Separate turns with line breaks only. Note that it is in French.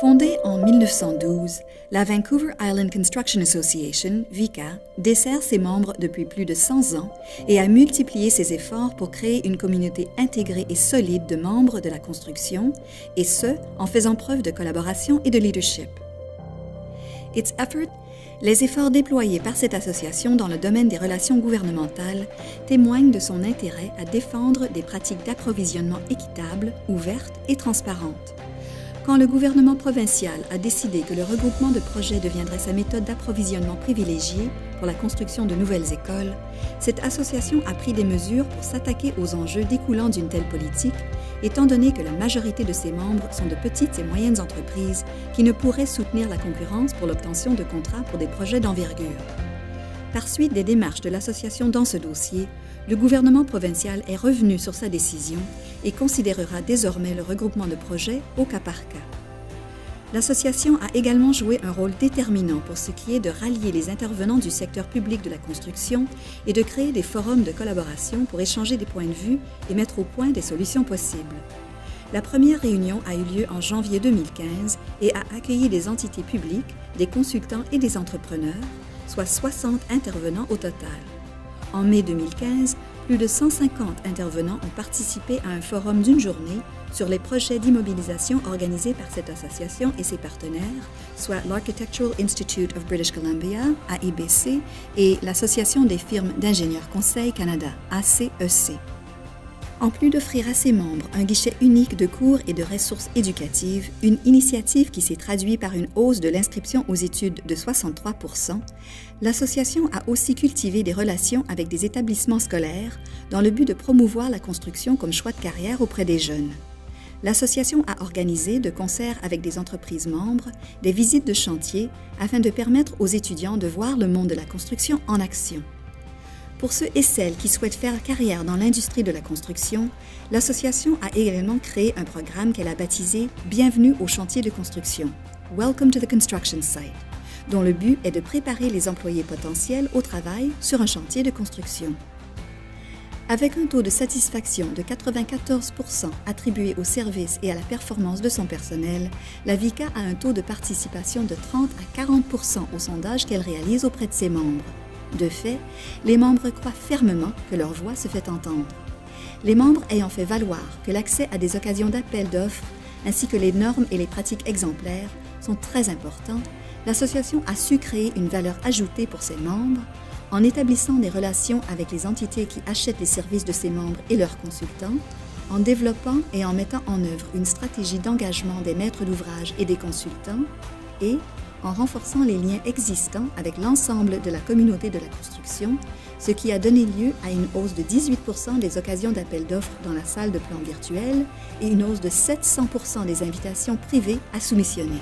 Fondée en 1912, la Vancouver Island Construction Association, VICA, dessert ses membres depuis plus de 100 ans et a multiplié ses efforts pour créer une communauté intégrée et solide de membres de la construction, et ce, en faisant preuve de collaboration et de leadership. Les efforts déployés par cette association dans le domaine des relations gouvernementales témoignent de son intérêt à défendre des pratiques d'approvisionnement équitables, ouvertes et transparentes. Quand le gouvernement provincial a décidé que le regroupement de projets deviendrait sa méthode d'approvisionnement privilégiée pour la construction de nouvelles écoles, cette association a pris des mesures pour s'attaquer aux enjeux découlant d'une telle politique, étant donné que la majorité de ses membres sont de petites et moyennes entreprises qui ne pourraient soutenir la concurrence pour l'obtention de contrats pour des projets d'envergure. Par suite des démarches de l'association dans ce dossier, le gouvernement provincial est revenu sur sa décision et considérera désormais le regroupement de projets au cas par cas. L'association a également joué un rôle déterminant pour ce qui est de rallier les intervenants du secteur public de la construction et de créer des forums de collaboration pour échanger des points de vue et mettre au point des solutions possibles. La première réunion a eu lieu en janvier 2015 et a accueilli des entités publiques, des consultants et des entrepreneurs, soit 60 intervenants au total. En mai 2015, plus de 150 intervenants ont participé à un forum d'une journée sur les projets d'immobilisation organisés par cette association et ses partenaires, soit l'Architectural Institute of British Columbia, AIBC, et l'Association des firmes d'ingénieurs conseil Canada, ACEC. En plus d'offrir à ses membres un guichet unique de cours et de ressources éducatives, une initiative qui s'est traduite par une hausse de l'inscription aux études de 63%, l'association a aussi cultivé des relations avec des établissements scolaires dans le but de promouvoir la construction comme choix de carrière auprès des jeunes. L'association a organisé, de concert avec des entreprises membres, des visites de chantier afin de permettre aux étudiants de voir le monde de la construction en action. Pour ceux et celles qui souhaitent faire carrière dans l'industrie de la construction, l'association a également créé un programme qu'elle a baptisé « Bienvenue au chantier de construction » « Welcome to the Construction Site », dont le but est de préparer les employés potentiels au travail sur un chantier de construction. Avec un taux de satisfaction de 94% attribué au service et à la performance de son personnel, la VICA a un taux de participation de 30 à 40% au sondage qu'elle réalise auprès de ses membres. De fait, les membres croient fermement que leur voix se fait entendre. Les membres ayant fait valoir que l'accès à des occasions d'appel d'offres, ainsi que les normes et les pratiques exemplaires, sont très importants, l'association a su créer une valeur ajoutée pour ses membres en établissant des relations avec les entités qui achètent les services de ses membres et leurs consultants, en développant et en mettant en œuvre une stratégie d'engagement des maîtres d'ouvrage et des consultants, et en renforçant les liens existants avec l'ensemble de la communauté de la construction, ce qui a donné lieu à une hausse de 18% des occasions d'appel d'offres dans la salle de plan virtuelle et une hausse de 700% des invitations privées à soumissionner.